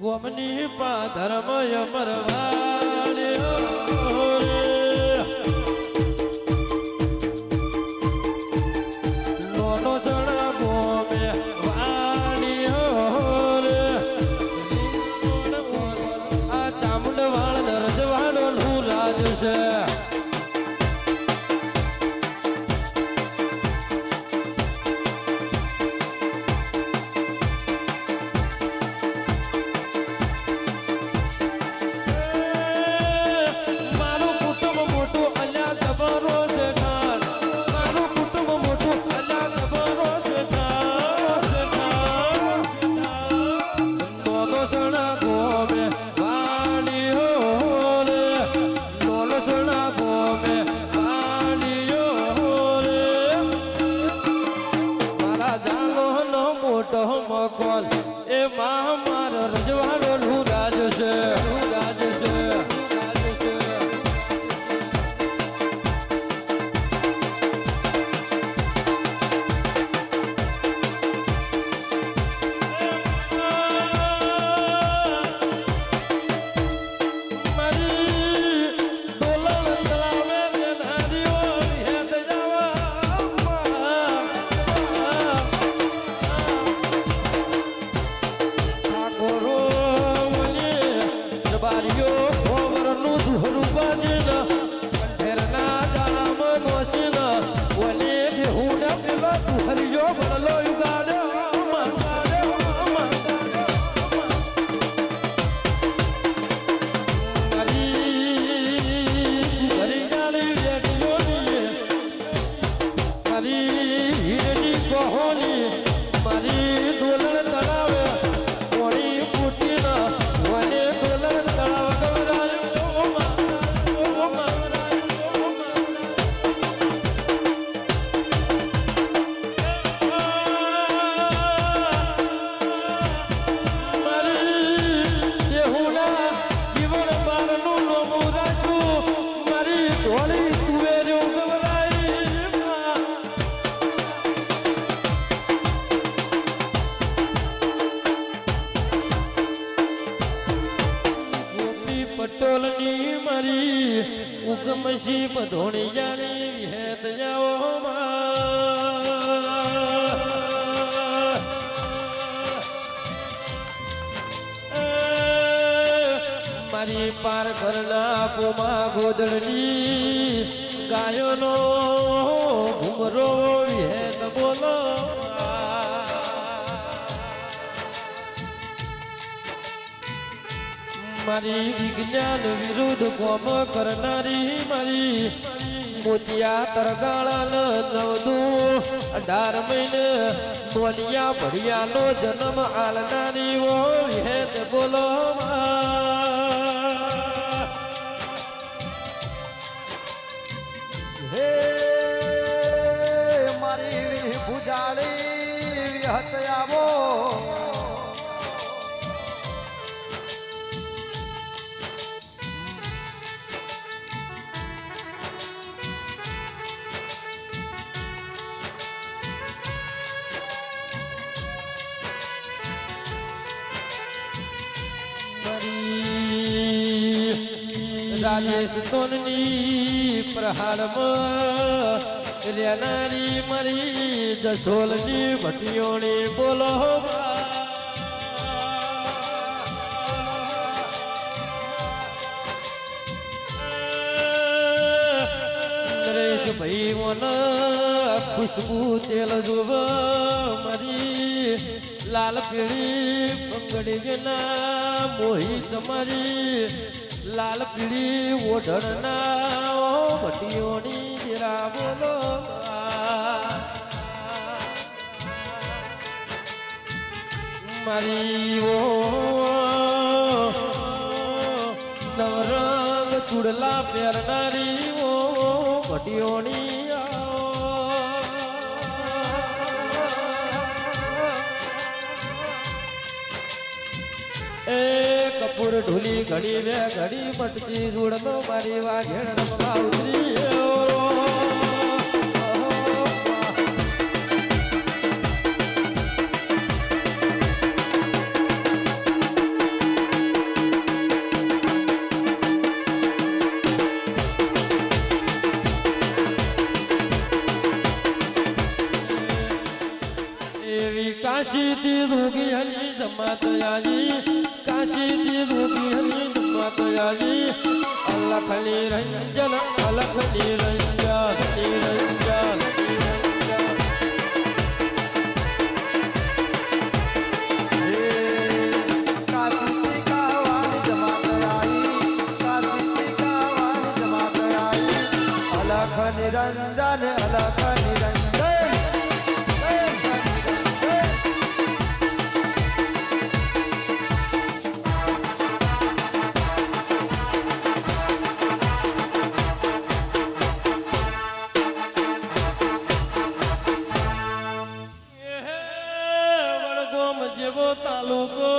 ગોમની પાધર્મ અમરવાળ્યો લોનો સણા ગોમે વાળ્યો રે આ ચામુંડવાળ દરજવાળો નું રાજ છે મકોલ એ મારો રજવાડો નું રાજ છે રાજ છે પટોલની મારી ઉગમશી બધોણી જાણી વિહેત જાઓ મારી પાર ઘરના પોમા ગોદડની ગાયોનો ઘુમરો વિહેત બોલો મારી વિજ્ઞાન વિરુદ્ધ કોમ કરનારી મારી મોતિયા તરગાળા નવદું 18 મહિને મોલિયા ભડિયાનો જન્મ આલનારી ઓ વિહેત બોલો હે મારી ભુજાળી વિહત આવો રાજેશ તોનની પ્રહારમાં રેનારી મારી જસોલની ભટિયોની બોલો નરેશ ભાઈ મને ખુશ્બુ તેલ જોવ મારી લાલ પીળી પંગડીના મોહી તમારી લાલ પીળી ઓઢણના ભટીઓની જરા બોલો મારી ઓ નવરંગ ચૂડલા પહેરનારી ઓ ભટીઓની કપૂર ઢોલી ઘડી વે ઘડી મટકી જોડતો મારી વાઘેણ રમવા ઉતરી કાશીથી રોગી હલી જમાત આવી કાશીથી રોગી હલી જમાત આવી અલખની રંજન અલખની રંજન નિરંજન નિરંજન અલખ નિરંજન વડગોમ જેવો તાલુકો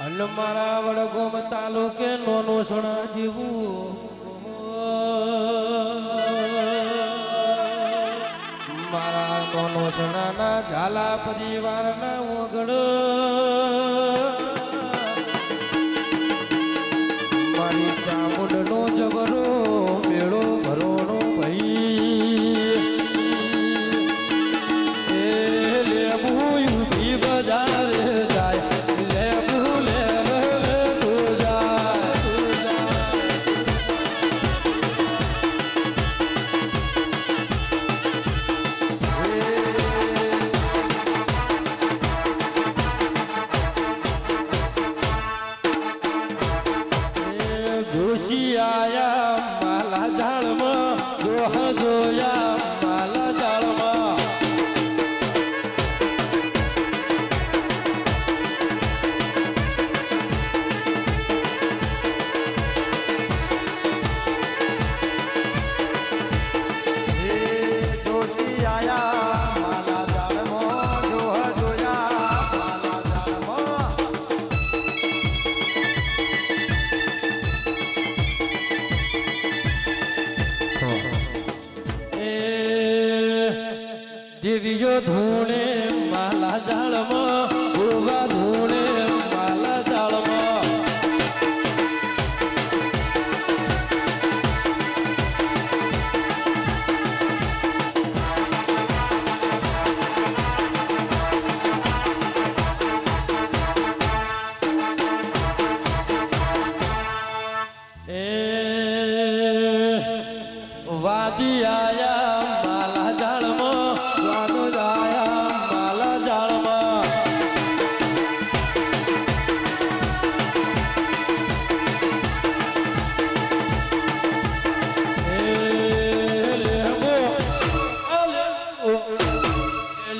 અને મારા વડગોમ તાલુકે નોનો સણા જેવું મારા નોનો સણાના ઝાલા પરિવારના ઓગણ મારી ચામુંડનો જબરો મેળો ભરોણો ભાઈ એ લેબુ યુપી બજારે જાય જોશી આયા માલા ઝાડમાં જોહ જોયા માલા ઝાડમાં જોશી આયા માલા ઝાડમાં જોહ જોયા માલા ઝાડમાં દેવીઓ ધૂણે માલા ઝાડમાં ગોવા ધૂણે માલા ઝાડમાં એ વાદી આયા માલા ઝાડમાં વાદો આયા માલા ઝાડમાં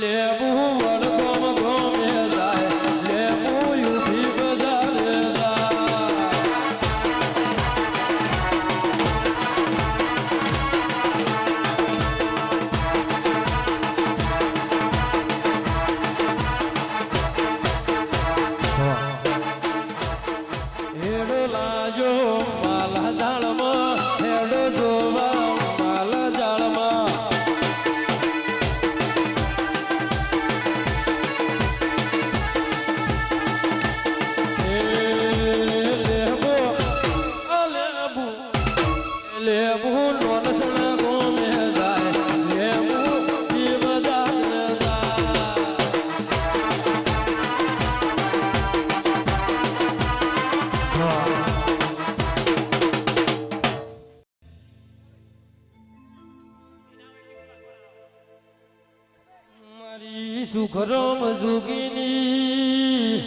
લેબુ વડગોમ ગોમે જાય લેબુ યુપી બજારે જાય હેડો લાજો માલા ઝાડમાં હેડો જોવા માલા ઝાડમાં લેબુ લેબુ લેબુ નોનસણા ગોમે જાય લેબુ ઈ બજારે જાય મારી સુખરમ જોગીની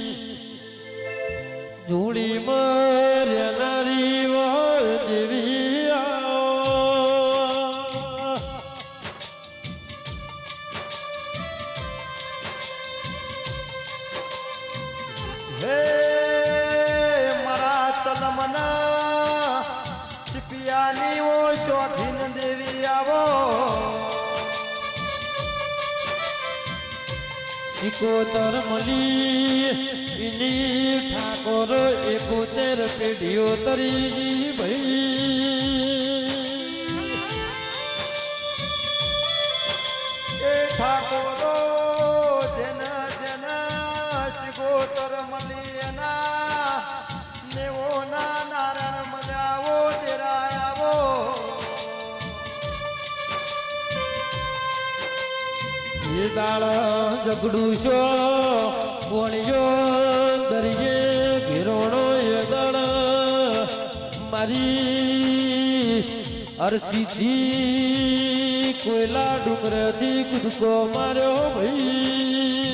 જોડી મર્યાનારી વર દેવી આવો હે મારા ચલમના ચિપિયાની ઓ શોખીન દેવી આવો સિકોતર મળી ઇની ઠાકોર 71 પેઢીઓ તરી ભાઈ એ ઠાકોરો જેના જેના સિકોતર મળી એના નેવો ના નારાયણ મજાવો તેરા આવો એ દાળ જગડું છો પોણિયો દરિયે ઘેરોણો એ દાળ મારી અરસીથી કોયલા ડુંગરેથી કૂદકો માર્યો ભાઈ